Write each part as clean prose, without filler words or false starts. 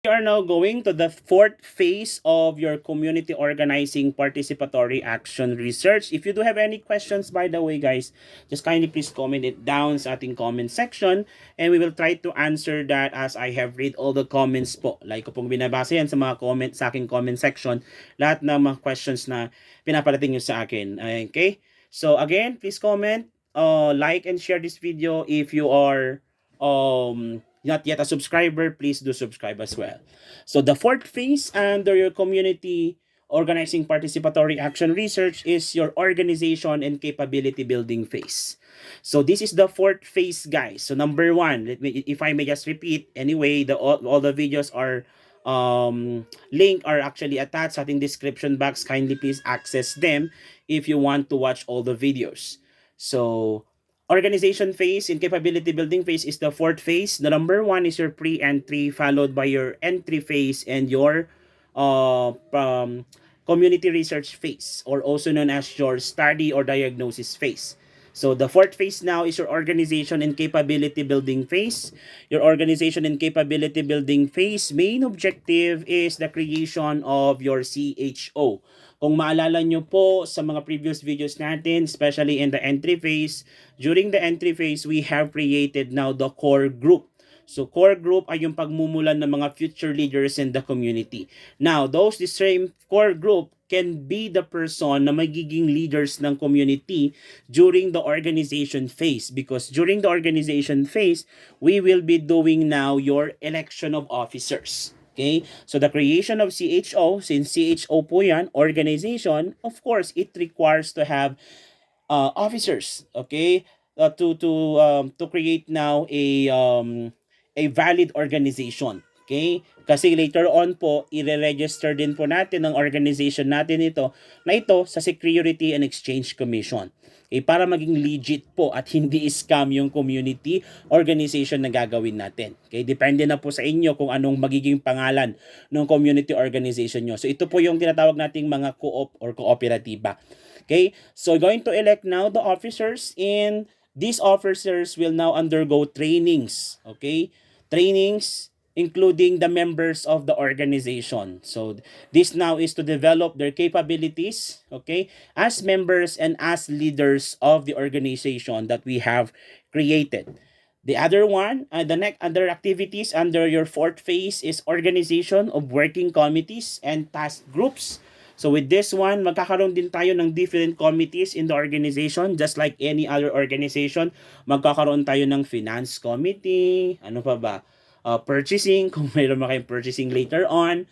We are now going to the fourth phase of your community organizing participatory action research. If you do have any questions, by the way, guys, just kindly please comment it down sa ating comment section and we will try to answer that as I have read all the comments po. Like ko pong binabasa yan sa mga comment sa aking comment section, lahat ng mga questions na pinaparating nyo sa akin. Okay? So again, please comment, like and share this video. If you are not yet a subscriber, please do subscribe as well. So the fourth phase under your community organizing participatory action research is your organization and capability building phase. So this is the fourth phase, guys. So number one, if I may just repeat, anyway, all the videos are link are actually attached sa ating description box. Kindly please access them if you want to watch all the videos. So organization phase and capability building phase is the fourth phase. The number one is your pre-entry, followed by your entry phase and your community research phase, or also known as your study or diagnosis phase. So the fourth phase now is your organization and capability building phase. Your organization and capability building phase main objective is the creation of your CHO. Kung maalala nyo po sa mga previous videos natin, especially in the entry phase, during the entry phase, we have created now the core group. So core group ay yung pagmumulan ng mga future leaders in the community. Now, the same core group can be the person na magiging leaders ng community during the organization phase, because during the organization phase, we will be doing now your election of officers. Okay? So the creation of CHO, since CHO po yan, organization, of course, it requires to have officers, okay? To create now a valid organization. Okay? Kasi later on po, i-register din po natin ng organization natin ito sa Security and Exchange Commission. Okay, para maging legit po at hindi scam yung community organization na gagawin natin. Okay, depende na po sa inyo kung anong magiging pangalan ng community organization nyo. So ito po yung tinatawag nating mga co-op or kooperatiba. Okay, so going to elect now the officers, and these officers will now undergo trainings. Okay, trainings including the members of the organization. So this now is to develop their capabilities, okay, as members and as leaders of the organization that we have created. The other one, the next other activities under your fourth phase is organization of working committees and task groups. So with this one, magkakaroon din tayo ng different committees in the organization, just like any other organization. Magkakaroon tayo ng finance committee, ano pa ba? Purchasing, kung mayroon mo kayong purchasing later on,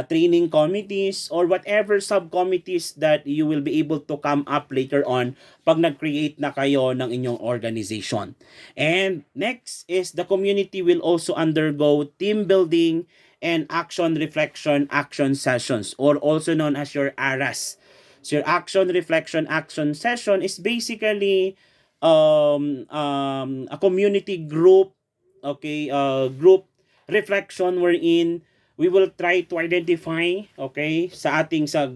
training committees, or whatever subcommittees that you will be able to come up later on pag nag-create na kayo ng inyong organization. And next is the community will also undergo team building and action reflection action sessions, or also known as your ARAS. So your action reflection action session is basically a community group, okay, group reflection wherein we will try to identify, okay, sa ating sa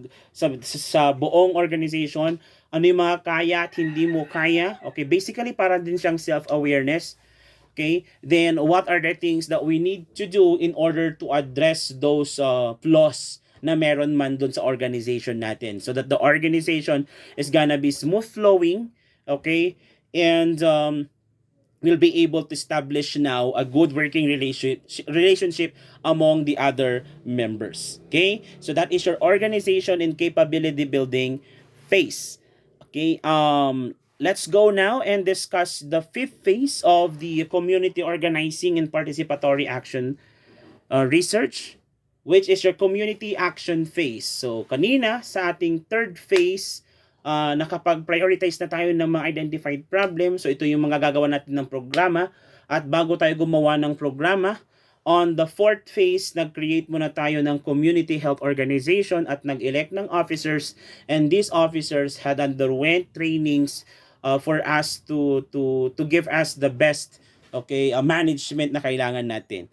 buong organization ano yung mga kaya at hindi mo kaya. Okay, basically para din siyang self-awareness. Okay, then what are the things that we need to do in order to address those flaws na meron man dun sa organization natin, so that the organization is gonna be smooth flowing, okay, and will be able to establish now a good working relationship among the other members. Okay, so that is your organization and capability building phase. Okay, let's go now and discuss the fifth phase of the community organizing and participatory action research, which is your community action phase. So kanina sa ating third phase, nakapag-prioritize na tayo ng mga identified problem. So ito yung mga gagawa natin ng programa. At bago tayo gumawa ng programa, on the fourth phase, nag-create muna tayo ng community health organization at nag-elect ng officers. And these officers had underwent trainings for us to give us the best, okay, management na kailangan natin.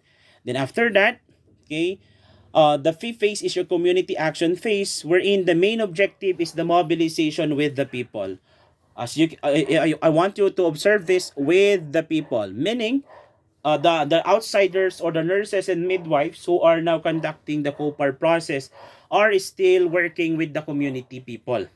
Then after that, okay, the fifth phase is your community action phase, wherein the main objective is the mobilization with the people. I want you to observe this, with the people, meaning the outsiders or the nurses and midwives who are now conducting the Copar process are still working with the community people.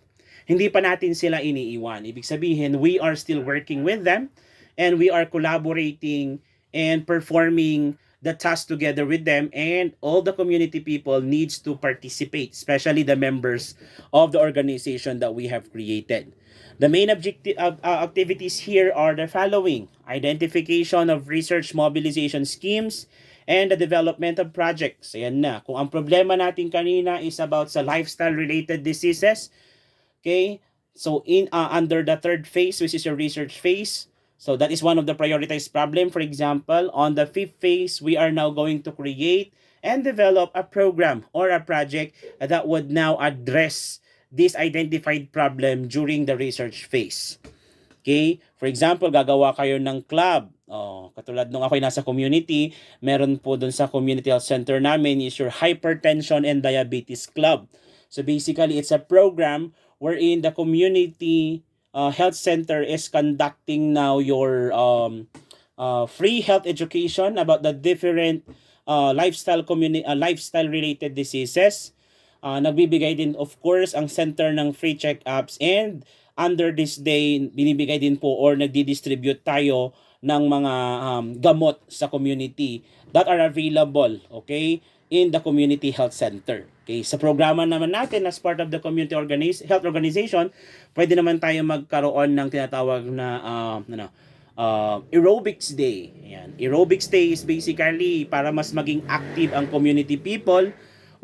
Hindi pa natin sila iniiwan. Ibig sabihin, we are still working with them and we are collaborating and performing the task together with them, and all the community people needs to participate, especially the members of the organization that we have created. The main objective activities here are the following: identification of research mobilization schemes and the development of projects. Ayan na. Kung ang problema natin kanina is about sa lifestyle-related diseases, okay? So in under the third phase, which is your research phase, so that is one of the prioritized problem. For example, on the fifth phase, we are now going to create and develop a program or a project that would now address this identified problem during the research phase. Okay? For example, gagawa kayo ng club. Katulad nung ako'y nasa community, meron po dun sa community health center namin is your hypertension and diabetes club. So basically, it's a program wherein the community health center is conducting now your free health education about the different lifestyle related diseases. Nagbibigay din of course ang center ng free check-ups, and under this day binibigay din po or nagdi-distribute tayo ng mga gamot sa community that are available, okay, in the community health center. Okay, sa programa naman natin as part of the community health organization, pwede naman tayo magkaroon ng tinatawag na aerobics day. Ayan. Aerobics day is basically para mas maging active ang community people.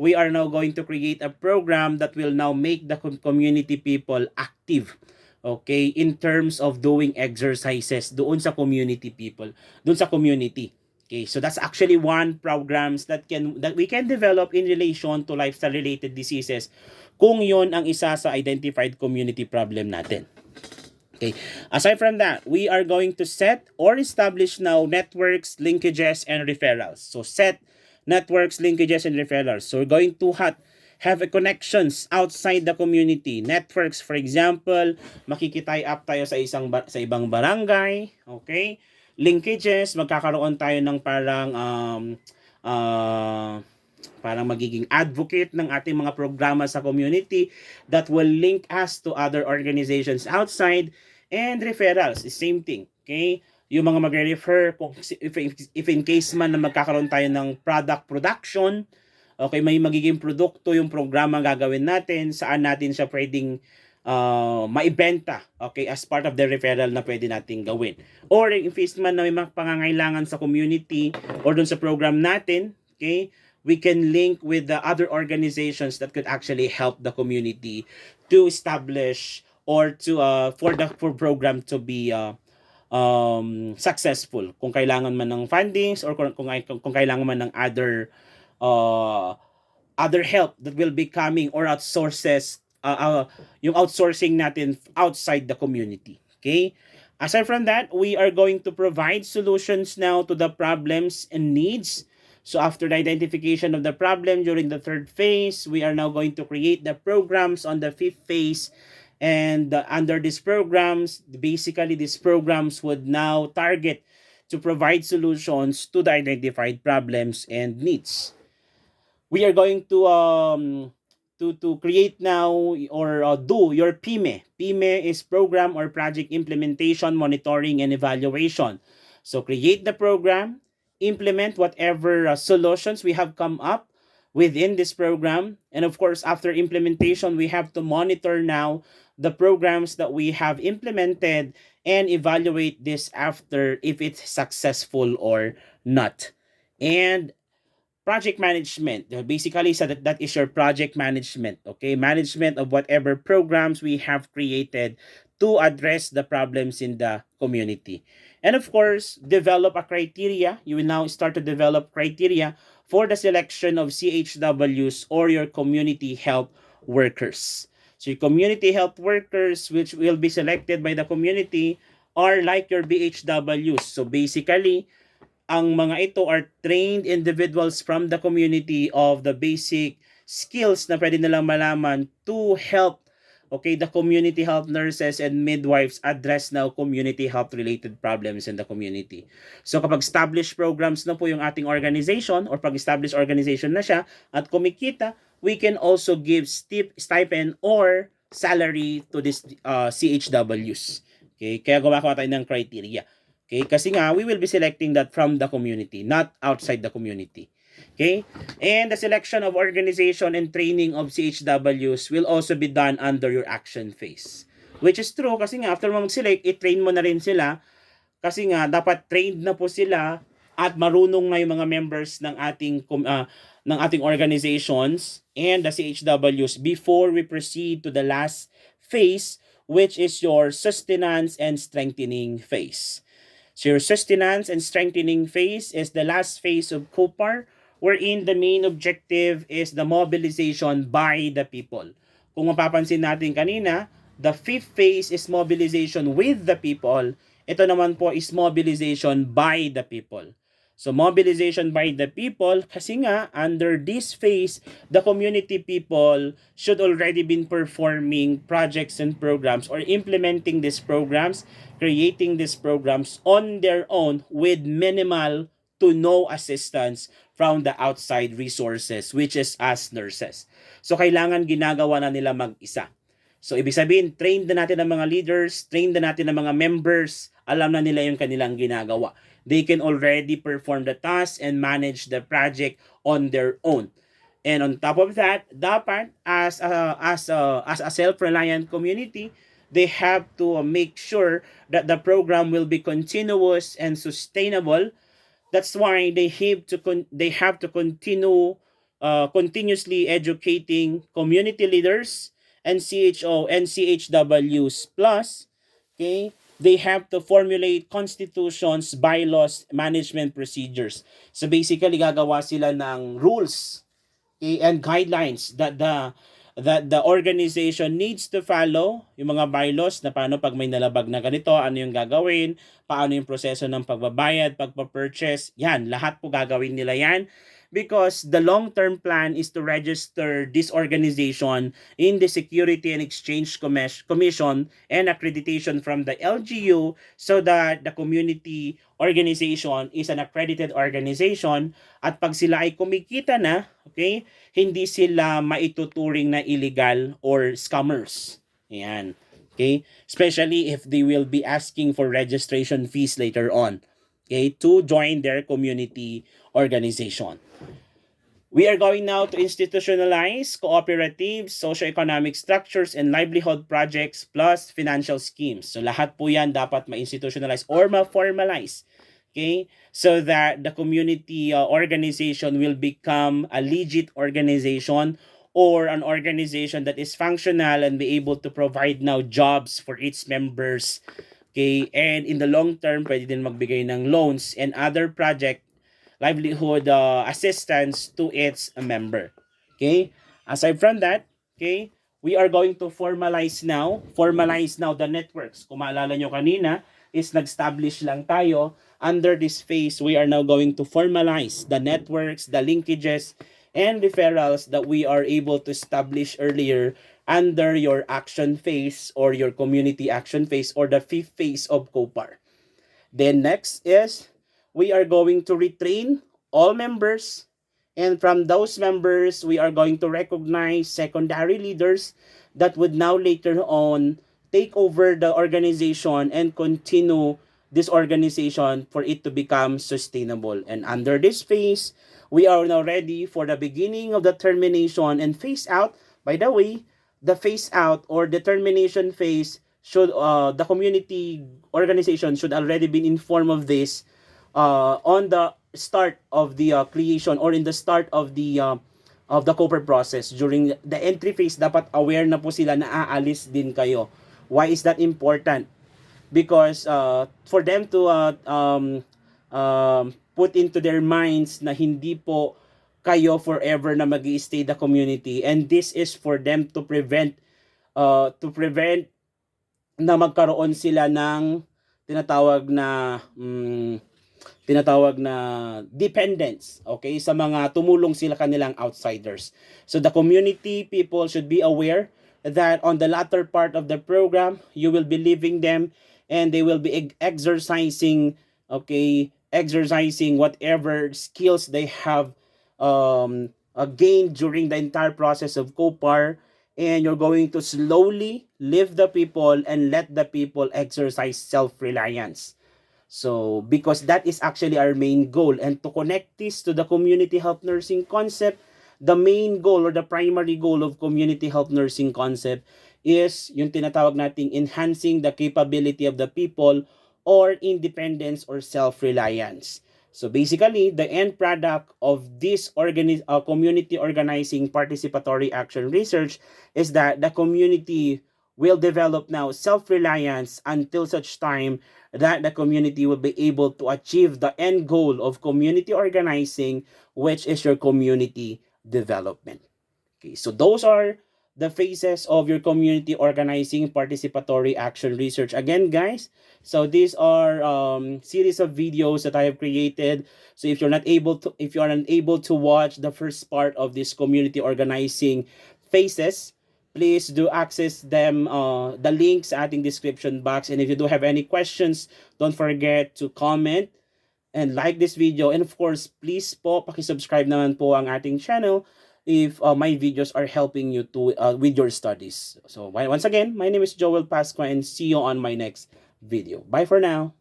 We are now going to create a program that will now make the community people active, okay, in terms of doing exercises doon sa community people, doon sa community. Okay, so that's actually one programs that we can develop in relation to lifestyle related diseases kung yon ang isa sa identified community problem natin. Okay. Aside from that, we are going to set or establish now networks, linkages, and referrals. So set networks, linkages, and referrals. So we're going to have a connections outside the community. Networks, for example, makikitay up tayo sa ibang barangay, okay? Linkages, magkakaroon tayo ng parang magiging advocate ng ating mga programa sa community that will link us to other organizations outside. And referrals, the same thing, okay? Yung mga magre-refer, if in case man na magkakaroon tayo ng product production, okay, may magiging produkto yung programa gagawin natin, saan natin siya pwedeng maibenta, okay, as part of the referral na pwede natin gawin. Or if it's man na may mga pangangailangan sa community or dun sa program natin, okay, we can link with the other organizations that could actually help the community to establish or to for the program to be successful. Kung kailangan man ng fundings or kung kailangan man ng other help that will be coming or yung outsourcing natin outside the community. Okay? Aside from that, we are going to provide solutions now to the problems and needs. So after the identification of the problem during the third phase, we are now going to create the programs on the fifth phase. And under these programs, basically these programs would now target to provide solutions to the identified problems and needs. We are going to create now or do your PIME. PIME is Program or Project Implementation, Monitoring, and Evaluation. So create the program, implement whatever solutions we have come up within this program. And of course, after implementation, we have to monitor now the programs that we have implemented and evaluate this after if it's successful or not. And project management, basically, so that is your project management, okay? Management of whatever programs we have created to address the problems in the community. And of course, develop a criteria. You will now start to develop criteria for the selection of CHWs or your community health workers. So your community health workers, which will be selected by the community, are like your BHWs. So basically, ang mga ito are trained individuals from the community of the basic skills na pwede nilang malaman to help okay, the community health nurses and midwives address now community health related problems in the community. So kapag established programs na po yung ating organization or pag established organization na siya at kumikita, we can also give stipend or salary to this CHWs. Okay, kaya gawa ko tayo ng criteria. Okay, kasi nga we will be selecting that from the community, not outside the community. Okay? And the selection of organization and training of CHWs will also be done under your action phase. Which is true kasi nga after mo mag-select, i-train mo na rin sila kasi nga dapat trained na po sila at marunong na yung mga members ng ating organizations and the CHWs before we proceed to the last phase, which is your sustenance and strengthening phase. So your sustenance and strengthening phase is the last phase of Copar, wherein the main objective is the mobilization by the people. Kung mapapansin natin kanina, the fifth phase is mobilization with the people. Ito naman po is mobilization by the people. So mobilization by the people kasi nga under this phase, the community people should already been performing projects and programs or implementing these programs, creating these programs on their own with minimal to no assistance from the outside resources, which is us nurses. So kailangan ginagawa na nila mag-isa. So ibig sabihin, trained na natin ang mga leaders, trained na natin ang mga members, alam na nila yung kanilang ginagawa. They can already perform the task and manage the project on their own. And on top of that, dapat as a self-reliant community, they have to make sure that the program will be continuous and sustainable. That's why they have to continue continuously educating community leaders and CHO and CHWs plus, okay, they have to formulate constitutions, bylaws, management procedures. So basically gagawa sila ng rules, okay, and guidelines that the organization needs to follow, yung mga bylaws na paano pag may nalabag na ganito, ano yung gagawin, paano yung proseso ng pagbabayad, pagpa-purchase, yan, lahat po gagawin nila yan because the long-term plan is to register this organization in the Security and Exchange Commission and accreditation from the LGU so that the community organization is an accredited organization at pag sila ay kumikita na, okay, hindi sila maituturing na illegal or scammers. Ayan. Okay? Especially if they will be asking for registration fees later on. Okay? To join their community organization. We are going now to institutionalize cooperative, socioeconomic structures, and livelihood projects plus financial schemes. So lahat po yan dapat ma-institutionalize or ma-formalize. Okay? So that the community organization will become a legit organization or an organization that is functional and be able to provide now jobs for its members. Okay? And in the long term, pwede din magbigay ng loans and other project livelihood assistance to its member. Okay? Aside from that, okay, we are going to formalize now the networks. Kung maalala nyo kanina, is nag-establish lang tayo. Under this phase, we are now going to formalize the networks, the linkages, and referrals that we are able to establish earlier under your action phase or your community action phase or the fifth phase of Copar. Then next is we are going to retrain all members, and from those members, we are going to recognize secondary leaders that would now later on take over the organization and continue this organization for it to become sustainable. And under this phase, we are now ready for the beginning of the termination and phase out. By the way, the phase out or the termination phase should the community organization should already been informed of this on the start of the creation or in the start of the Copar process. During the entry phase, dapat aware na po sila na aalis din kayo. Why is that important? Because for them to put into their minds na hindi po kayo forever na mag-i-stay the community, and this is for them to prevent na magkaroon sila ng tinatawag na dependence, okay, sa mga tumulong sila kanilang outsiders. So the community people should be aware that on the latter part of the program, you will be leaving them and they will be exercising, okay, exercising whatever skills they have gained during the entire process of Copar. And you're going to slowly leave the people and let the people exercise self-reliance. So, because that is actually our main goal. And to connect this to the community health nursing concept, the main goal or the primary goal of community health nursing concept is yung tinatawag nating enhancing the capability of the people or independence or self-reliance. So basically, the end product of this community organizing participatory action research is that the community will develop now self-reliance until such time that the community will be able to achieve the end goal of community organizing, which is your community development. Okay, so those are the phases of your community organizing participatory action research. Again, guys, so these are series of videos that I have created. So if you are unable to watch the first part of this community organizing phases, please do access them, the links sa ating description box. And if you do have any questions, don't forget to comment and like this video. And of course, please po, pakisubscribe naman po ang ating channel if my videos are helping you to with your studies. So once again, my name is Joel Pasqua and see you on my next video. Bye for now.